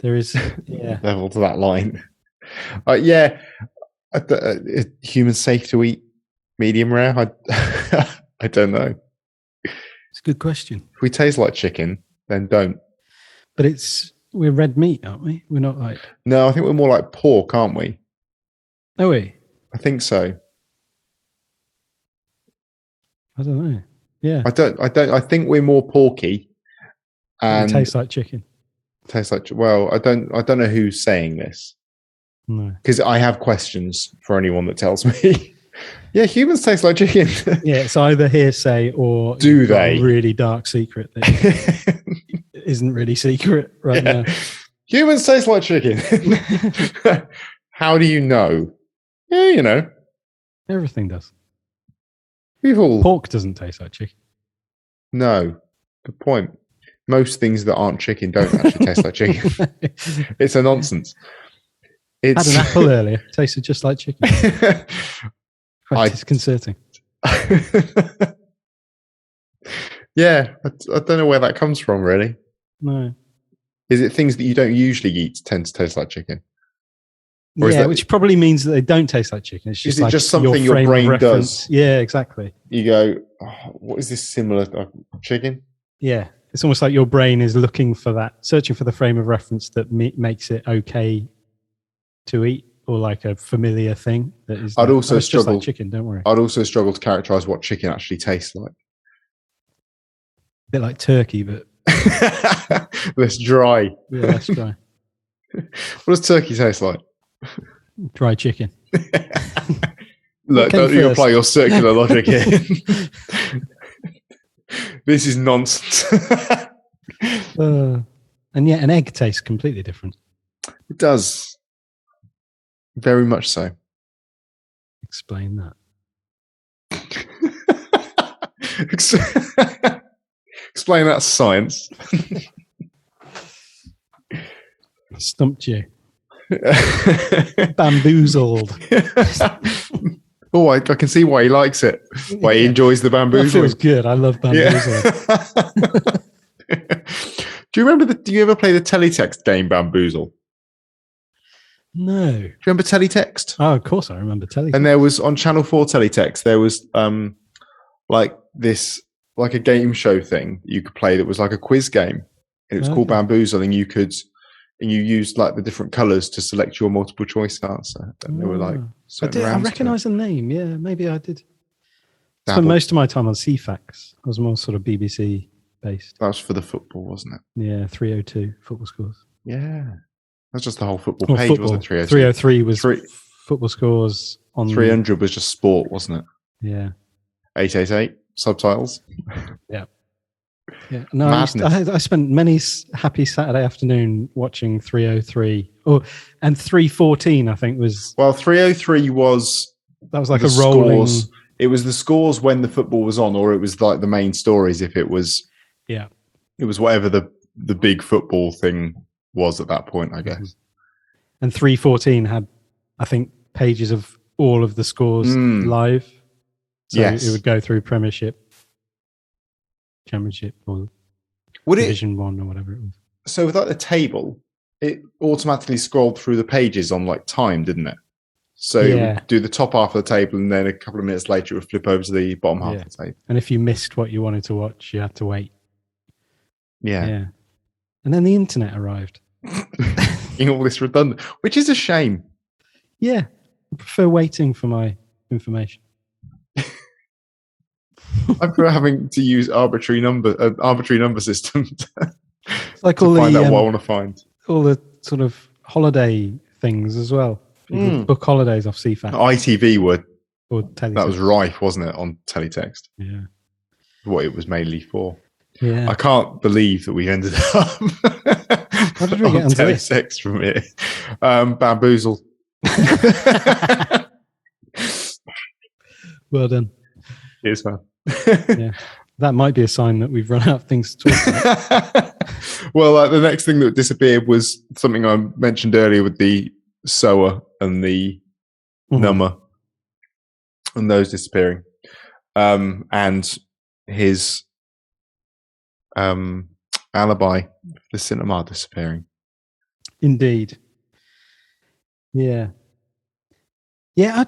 [SPEAKER 1] There is, yeah.
[SPEAKER 2] level to that line. Yeah, humans safe to eat medium rare? I don't know.
[SPEAKER 1] It's a good question.
[SPEAKER 2] If we taste like chicken, then don't.
[SPEAKER 1] But we're red meat, aren't we? We're not like.
[SPEAKER 2] No, I think we're more like pork, aren't we?
[SPEAKER 1] Oh, we?
[SPEAKER 2] I think so.
[SPEAKER 1] I don't know. Yeah.
[SPEAKER 2] I think we're more porky. And
[SPEAKER 1] it tastes like chicken.
[SPEAKER 2] Tastes like, well, I don't know who's saying this.
[SPEAKER 1] No.
[SPEAKER 2] Because I have questions for anyone that tells me. Yeah, humans taste like chicken.
[SPEAKER 1] Yeah, it's either hearsay or
[SPEAKER 2] do they?
[SPEAKER 1] A really dark secret that isn't really secret right now.
[SPEAKER 2] Humans taste like chicken. How do you know? Yeah, you know.
[SPEAKER 1] Everything does.
[SPEAKER 2] Pork
[SPEAKER 1] doesn't taste like chicken.
[SPEAKER 2] No. Good point. Most things that aren't chicken don't actually taste like chicken. It's a nonsense.
[SPEAKER 1] I had an apple earlier. It tasted just like chicken. Quite disconcerting.
[SPEAKER 2] Yeah, I don't know where that comes from, really.
[SPEAKER 1] No.
[SPEAKER 2] Is it things that you don't usually eat tend to taste like chicken?
[SPEAKER 1] Or which probably means that they don't taste like chicken. It's just
[SPEAKER 2] is it just something your brain does?
[SPEAKER 1] Yeah, exactly.
[SPEAKER 2] You go, what is this similar to chicken?
[SPEAKER 1] Yeah. It's almost like your brain is looking for that, searching for the frame of reference that makes it okay to eat, or like a familiar thing that is.
[SPEAKER 2] I'd also
[SPEAKER 1] struggle. Just like chicken, don't worry.
[SPEAKER 2] I'd also struggle to characterize what chicken actually tastes like.
[SPEAKER 1] A bit like turkey, but
[SPEAKER 2] less dry.
[SPEAKER 1] Yeah, less dry.
[SPEAKER 2] What does turkey taste like?
[SPEAKER 1] Dry chicken.
[SPEAKER 2] Look, don't you apply your circular logic here. This is nonsense.
[SPEAKER 1] And yet an egg tastes completely different.
[SPEAKER 2] It does. Very much so.
[SPEAKER 1] Explain that.
[SPEAKER 2] Explain that science.
[SPEAKER 1] Stumped you. Bamboozled.
[SPEAKER 2] Oh, I can see why he likes it. Why he enjoys the bamboozling.
[SPEAKER 1] That feels good. I love bamboozling.
[SPEAKER 2] Do you ever play the teletext game Bamboozle?
[SPEAKER 1] No.
[SPEAKER 2] Do you remember teletext?
[SPEAKER 1] Oh, of course I remember teletext.
[SPEAKER 2] And there was on Channel 4 teletext, there was like a game show thing you could play that was like a quiz game. And it was called Bamboozle, and you used like the different colours to select your multiple choice answer. And there were like
[SPEAKER 1] I recognise the name. Yeah, maybe I did. I spent most of my time on CFAX. I was more sort of BBC based.
[SPEAKER 2] That was for the football, wasn't it?
[SPEAKER 1] Yeah, 302 football scores.
[SPEAKER 2] Yeah. That's just the whole football page, wasn't it? 302.
[SPEAKER 1] 303 was football scores. On
[SPEAKER 2] 300 was just sport, wasn't it?
[SPEAKER 1] Yeah.
[SPEAKER 2] 888 subtitles.
[SPEAKER 1] Yeah. Yeah. No, I spent many happy Saturday afternoon watching 303. And 314, I think was.
[SPEAKER 2] Well, 303 was.
[SPEAKER 1] That was like a rolling.
[SPEAKER 2] Scores. It was the scores when the football was on, or it was like the main stories if it was.
[SPEAKER 1] Yeah.
[SPEAKER 2] It was whatever the big football thing was at that point, I guess.
[SPEAKER 1] And 314 had, I think, pages of all of the scores live. So it would go through Premiership, Championship, or Division 1 or whatever it was.
[SPEAKER 2] So with like the table, it automatically scrolled through the pages on like time, didn't it? So it would do the top half of the table, and then a couple of minutes later it would flip over to the bottom half of the table.
[SPEAKER 1] And if you missed what you wanted to watch, you had to wait.
[SPEAKER 2] Yeah.
[SPEAKER 1] And then the internet arrived.
[SPEAKER 2] All this redundant, which is a shame.
[SPEAKER 1] Yeah. I prefer waiting for my information.
[SPEAKER 2] I prefer having to use arbitrary number system to
[SPEAKER 1] like
[SPEAKER 2] to find out what I want to find.
[SPEAKER 1] All the sort of holiday things as well. People book holidays off CFAX.
[SPEAKER 2] ITV would.
[SPEAKER 1] Or teletext.
[SPEAKER 2] That was rife, wasn't it, on teletext?
[SPEAKER 1] Yeah.
[SPEAKER 2] What it was mainly for.
[SPEAKER 1] Yeah.
[SPEAKER 2] I can't believe that we ended up
[SPEAKER 1] How did we get onto
[SPEAKER 2] teletext from it. Bamboozle.
[SPEAKER 1] Well done.
[SPEAKER 2] Cheers, man.
[SPEAKER 1] Yeah. That might be a sign that we've run out of things to talk about.
[SPEAKER 2] Well, the next thing that disappeared was something I mentioned earlier with the sower and the number and those disappearing. And his alibi for the cinema disappearing.
[SPEAKER 1] Indeed. Yeah. Yeah.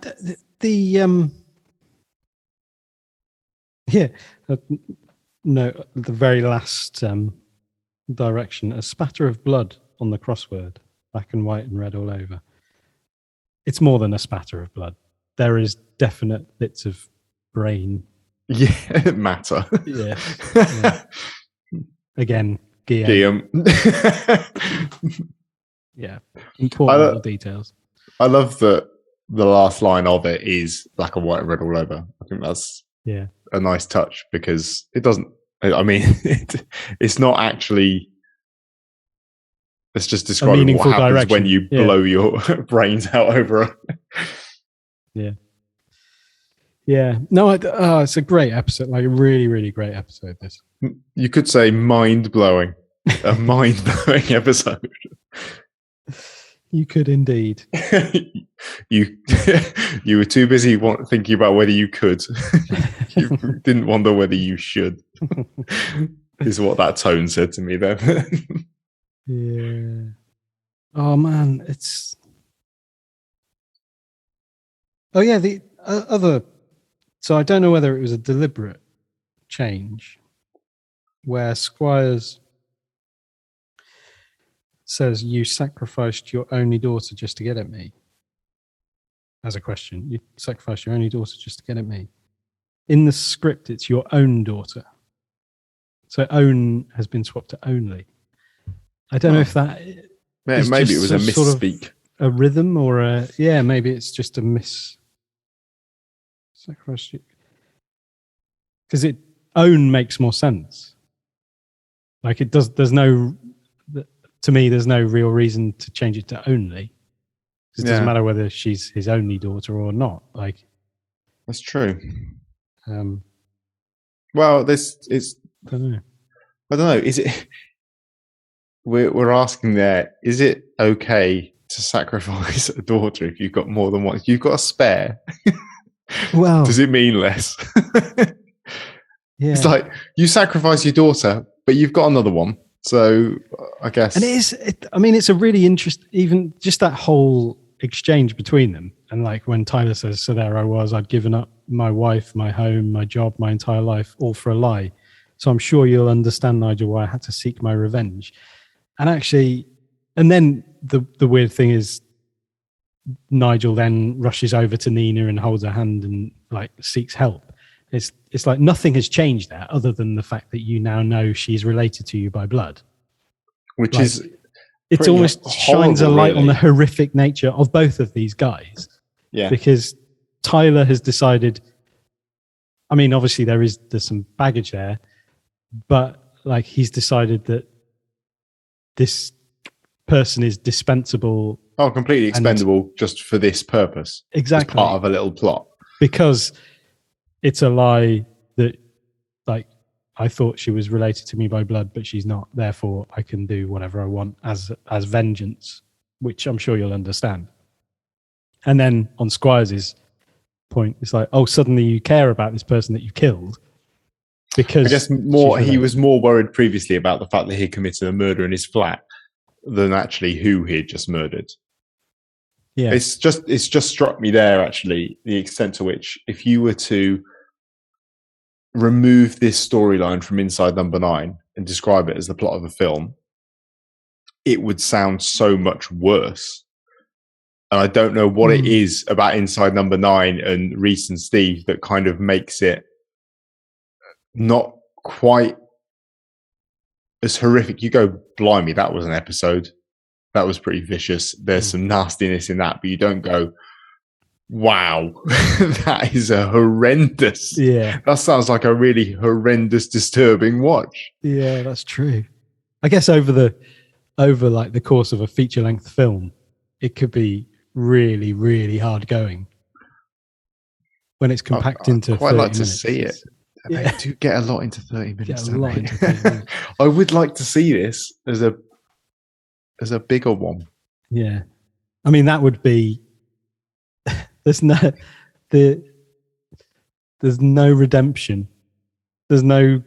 [SPEAKER 1] Yeah. No, the very last direction, a spatter of blood on the crossword, black and white and red all over. It's more than a spatter of blood. There is definite bits of brain.
[SPEAKER 2] Yeah, matter.
[SPEAKER 1] Yeah. Yeah. Again, Guillaume. Yeah. Important little details.
[SPEAKER 2] I love that the last line of it is black and white and red all over. I think that's a nice touch because it doesn't, I mean, it's not actually, it's just describing what happens when you blow your brains out over a...
[SPEAKER 1] Yeah. Yeah. No, it's a great episode. Like a really, really great episode, this.
[SPEAKER 2] You could say mind-blowing. A mind-blowing episode.
[SPEAKER 1] You could indeed.
[SPEAKER 2] You were too busy thinking about whether you could. You didn't wonder whether you should. Is what that tone said to me then.
[SPEAKER 1] Yeah. Oh man, it's. Oh yeah, the other. So I don't know whether it was a deliberate change, where Squires says you sacrificed your only daughter just to get at me. As a question, you sacrificed your only daughter just to get at me. In the script, it's your own daughter. So own has been swapped to only. I don't know if that.
[SPEAKER 2] Maybe it was a misspeak.
[SPEAKER 1] Sort of a rhythm or a maybe it's just a miss. Sacrifice, because it own makes more sense. Like it does. There's no. To me, there's no real reason to change it to only. It doesn't matter whether she's his only daughter or not. Like
[SPEAKER 2] that's true. Well, this is.
[SPEAKER 1] I don't know.
[SPEAKER 2] I don't know. Is it? We're asking there. Is it okay to sacrifice a daughter if you've got more than one? If you've got a spare.
[SPEAKER 1] Well,
[SPEAKER 2] does it mean less?
[SPEAKER 1] Yeah.
[SPEAKER 2] It's like you sacrifice your daughter, but you've got another one. So I guess.
[SPEAKER 1] And it's a really interesting, even just that whole exchange between them. And like when Tyler says, so there I was, I'd given up my wife, my home, my job, my entire life, all for a lie. So I'm sure you'll understand, Nigel, why I had to seek my revenge. And actually, and then the weird thing is Nigel then rushes over to Nina and holds her hand and like seeks help. It's like nothing has changed there other than the fact that you now know she's related to you by blood.
[SPEAKER 2] Which is...
[SPEAKER 1] It almost shines a light on the horrific nature of both of these guys.
[SPEAKER 2] Yeah.
[SPEAKER 1] Because Tyler has decided... I mean, obviously there's some baggage there, but like he's decided that this person is dispensable.
[SPEAKER 2] Oh, completely expendable just for this purpose.
[SPEAKER 1] Exactly.
[SPEAKER 2] As part of a little plot.
[SPEAKER 1] Because it's a lie that, like, I thought she was related to me by blood, but she's not. Therefore, I can do whatever I want as vengeance, which I'm sure you'll understand. And then on Squires' point, it's like, oh, suddenly you care about this person that you killed. Because
[SPEAKER 2] I guess he was more worried previously about the fact that he committed a murder in his flat than actually who he had just murdered.
[SPEAKER 1] Yeah,
[SPEAKER 2] it's just struck me there actually the extent to which if you were to remove this storyline from Inside Number 9 and describe it as the plot of a film, it would sound so much worse. And I don't know what it is about Inside Number 9 and Reese and Steve that kind of makes it not quite as horrific. You go, blimey, that was an episode. That was pretty vicious. There's some nastiness in that, but you don't go, wow, that is a horrendous.
[SPEAKER 1] Yeah.
[SPEAKER 2] That sounds like a really horrendous, disturbing watch.
[SPEAKER 1] Yeah, that's true. I guess over like the course of a feature-length film, it could be really, really hard going. When it's compact into 30 minutes. I'd like to
[SPEAKER 2] see it.
[SPEAKER 1] Yeah.
[SPEAKER 2] They do get a lot into 30 minutes.
[SPEAKER 1] Get a lot into 30 minutes.
[SPEAKER 2] I would like to see this as a bigger one.
[SPEAKER 1] Yeah. I mean, that would be... There's no redemption. There's no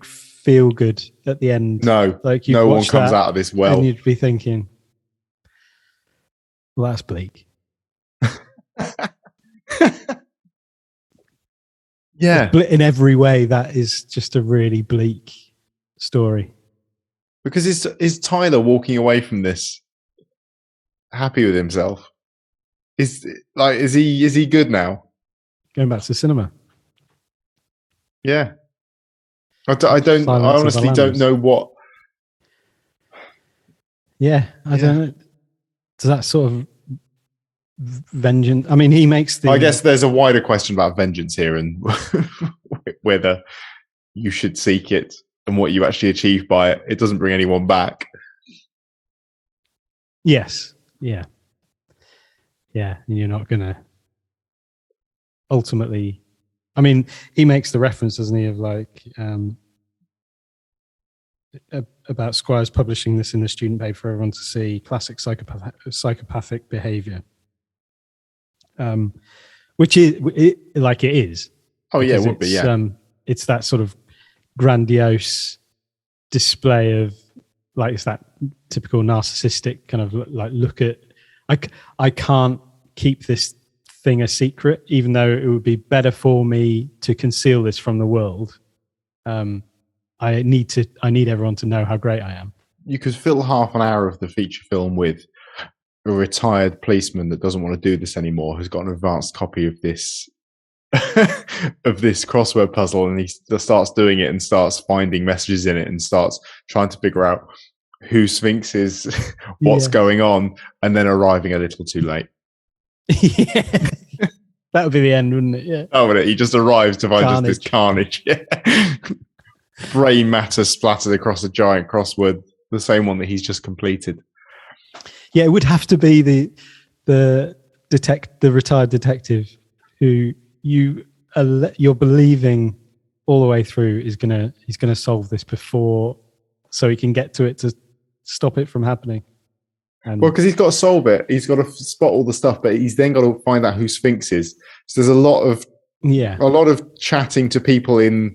[SPEAKER 1] feel good at the end.
[SPEAKER 2] No,
[SPEAKER 1] like
[SPEAKER 2] no one comes out of this well.
[SPEAKER 1] And you'd be thinking, well, that's bleak.
[SPEAKER 2] Yeah.
[SPEAKER 1] In every way, that is just a really bleak story.
[SPEAKER 2] Because is Tyler walking away from this happy with himself? Is he good now?
[SPEAKER 1] Going back to the cinema.
[SPEAKER 2] Yeah. I honestly don't know what.
[SPEAKER 1] Yeah, I don't know. Does that sort of vengeance? I mean, he makes the.
[SPEAKER 2] I guess there's a wider question about vengeance here and whether you should seek it and what you actually achieve by it. It doesn't bring anyone back.
[SPEAKER 1] Yes. Yeah. Yeah, and you're not gonna. Ultimately, I mean, he makes the reference, doesn't he, of like about Squires publishing this in the student paper for everyone to see, classic psychopathic behavior, which is like it is.
[SPEAKER 2] Oh yeah, it would be. Yeah,
[SPEAKER 1] it's that sort of grandiose display of like it's that typical narcissistic kind of like look at. I can't keep this thing a secret, even though it would be better for me to conceal this from the world. I need everyone to know how great I am.
[SPEAKER 2] You could fill half an hour of the feature film with a retired policeman that doesn't want to do this anymore, who's got an advanced copy of this of this crossword puzzle, and he starts doing it and starts finding messages in it and starts trying to figure out who Sphinx is, what's going on, and then arriving a little too late.
[SPEAKER 1] Yeah. That would be the end, wouldn't it? Yeah.
[SPEAKER 2] Oh, he just arrives to find just this carnage. Yeah. Brain matter splattered across a giant crossword, the same one that he's just completed.
[SPEAKER 1] Yeah, it would have to be the retired detective who you're believing all the way through he's gonna solve this before, so he can get to it to stop it from happening.
[SPEAKER 2] Well, because he's got to solve it, he's got to spot all the stuff, but he's then got to find out who Sphinx is. So there's a lot of chatting to people in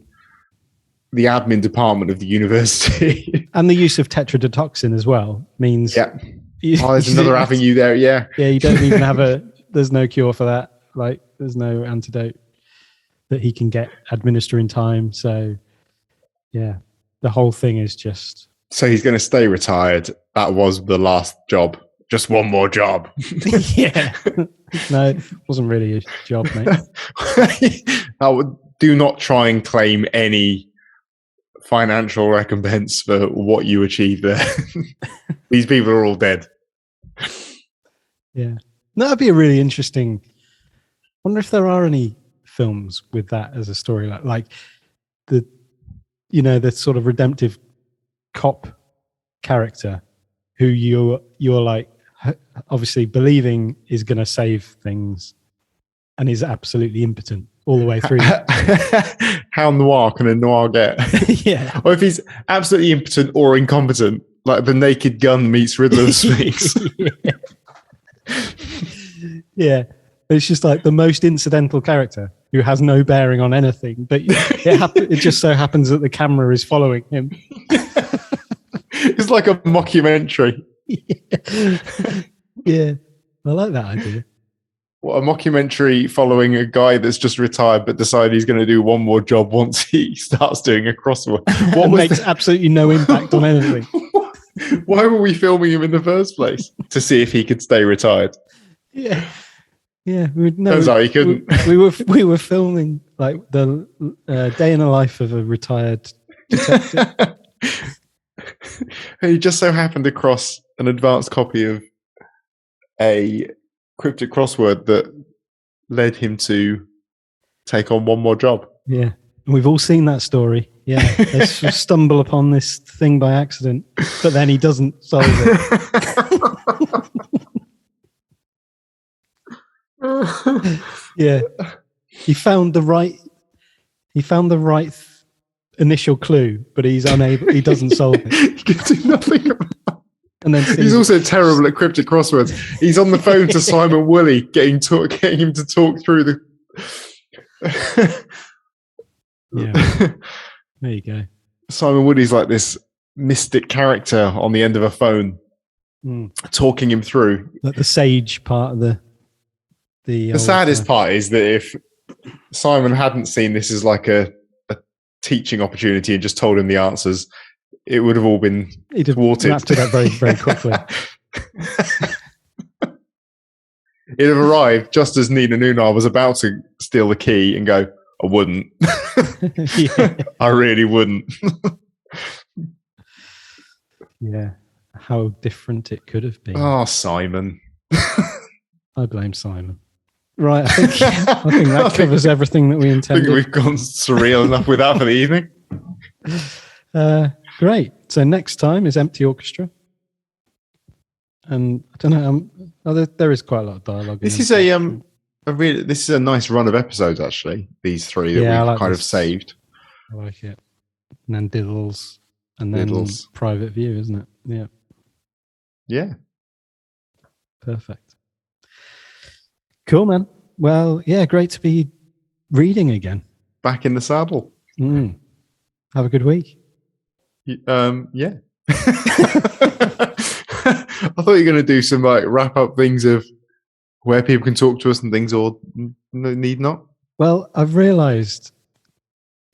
[SPEAKER 2] the admin department of the university,
[SPEAKER 1] and the use of tetrodotoxin as well means
[SPEAKER 2] there's another avenue there. Yeah,
[SPEAKER 1] you don't even have there's no cure for that. Like there's no antidote that he can get administer in time. So yeah, the whole thing is just.
[SPEAKER 2] So he's going to stay retired. That was the last job. Just one more job.
[SPEAKER 1] Yeah. No, it wasn't really a job, mate.
[SPEAKER 2] Do not try and claim any financial recompense for what you achieved there. These people are all dead.
[SPEAKER 1] Yeah. That'd be a really interesting. Wonder if there are any films with that as a story, like the sort of redemptive cop character who you're like obviously believing is going to save things and is absolutely impotent all the way through.
[SPEAKER 2] How noir can a noir get?
[SPEAKER 1] Yeah.
[SPEAKER 2] Or if he's absolutely impotent or incompetent, like The Naked Gun meets Riddle and Sphinx.
[SPEAKER 1] Yeah. It's just like the most incidental character who has no bearing on anything, but it just so happens that the camera is following him.
[SPEAKER 2] It's like a mockumentary.
[SPEAKER 1] Yeah. I like that idea.
[SPEAKER 2] What, a mockumentary following a guy that's just retired but decided he's going to do one more job once he starts doing a crossword.
[SPEAKER 1] What makes absolutely no impact on anything.
[SPEAKER 2] Why were we filming him in the first place? To see if he could stay retired.
[SPEAKER 1] Yeah. Yeah,
[SPEAKER 2] turns out he couldn't.
[SPEAKER 1] We were filming like the day in the life of a retired detective.
[SPEAKER 2] He just so happened across an advanced copy of a cryptic crossword that led him to take on one more job.
[SPEAKER 1] Yeah, and we've all seen that story. Yeah, they stumble upon this thing by accident, but then he doesn't solve it. Yeah, he found the right initial clue, but he's unable. He doesn't solve it.
[SPEAKER 2] He can do nothing about it.
[SPEAKER 1] And then
[SPEAKER 2] he's also terrible at cryptic crosswords. He's on the phone to Simon Woolley, getting him to talk through the.
[SPEAKER 1] Yeah, there you go.
[SPEAKER 2] Simon Woody's like this mystic character on the end of a phone, talking him through.
[SPEAKER 1] Like the sage part of the
[SPEAKER 2] saddest part is that if Simon hadn't seen this as like a teaching opportunity and just told him the answers, it would have all been thwarted.
[SPEAKER 1] Wrapped it up very, very quickly.
[SPEAKER 2] It'd have arrived just as Nina Nunar was about to steal the key and go, I wouldn't.
[SPEAKER 1] Yeah.
[SPEAKER 2] I really wouldn't.
[SPEAKER 1] Yeah. How different it could have been.
[SPEAKER 2] Oh, Simon.
[SPEAKER 1] I blame Simon. Right, I think that covers everything that we intended.
[SPEAKER 2] I think we've gone surreal enough with that for the evening.
[SPEAKER 1] Great. So next time is Empty Orchestra. And I don't know, there is quite a lot of dialogue.
[SPEAKER 2] This is this is a nice run of episodes, actually. These three that we've like kind of saved.
[SPEAKER 1] I like it. And then Diddles, and then Private View, isn't it? Yeah.
[SPEAKER 2] Yeah.
[SPEAKER 1] Perfect. Cool, man. Well, yeah, great to be reading again.
[SPEAKER 2] Back in the saddle.
[SPEAKER 1] Have a good week.
[SPEAKER 2] Yeah. I thought you were going to do some like wrap up things of where people can talk to us and things, or need not.
[SPEAKER 1] Well, I've realised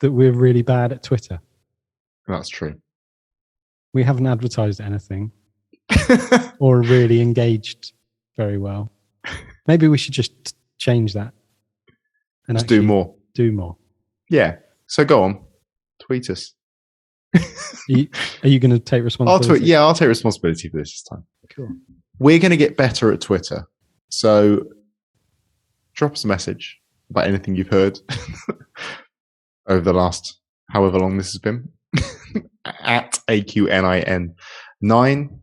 [SPEAKER 1] that we're really bad at Twitter.
[SPEAKER 2] That's true.
[SPEAKER 1] We haven't advertised anything or really engaged very well. Maybe we should just change that and
[SPEAKER 2] just do more.
[SPEAKER 1] Do more.
[SPEAKER 2] Yeah. So go on, tweet us.
[SPEAKER 1] Are you going to take responsibility?
[SPEAKER 2] I'll take responsibility for this time.
[SPEAKER 1] Cool.
[SPEAKER 2] We're going to get better at Twitter. So drop us a message about anything you've heard over the last however long this has been at AQNIN9.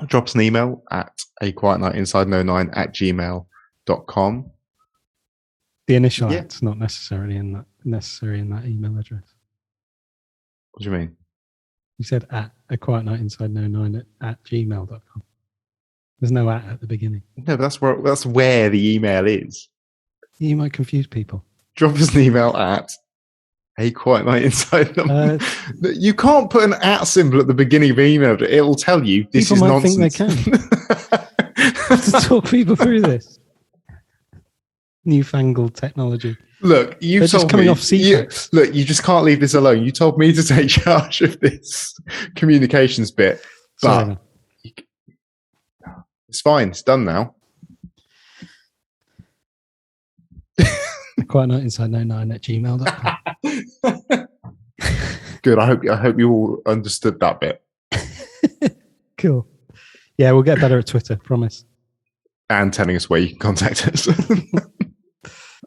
[SPEAKER 2] Drop us an email at aquietnightinsideno9@gmail.com.
[SPEAKER 1] The initial at's not necessary in that email address.
[SPEAKER 2] What do you mean?
[SPEAKER 1] You said at aquietnightinsideno9@gmail.com. There's no at the beginning.
[SPEAKER 2] No, but that's where the email is.
[SPEAKER 1] You might confuse people.
[SPEAKER 2] Drop us an email at aquietnightinsideno9. You can't put an at symbol at the beginning of an email. It'll tell you this is nonsense.
[SPEAKER 1] People might think they can. I have to talk people through this. Newfangled technology.
[SPEAKER 2] Look, you told me. You just can't leave this alone. You told me to take charge of this communications bit, but it's fine. It's done now.
[SPEAKER 1] aquietnightinsideno9@gmail.com.
[SPEAKER 2] Good. I hope you all understood that bit.
[SPEAKER 1] Cool. Yeah, we'll get better at Twitter. Promise.
[SPEAKER 2] And telling us where you can contact us.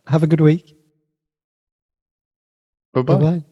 [SPEAKER 1] Have a good week.
[SPEAKER 2] Bye-bye.
[SPEAKER 1] Bye-bye.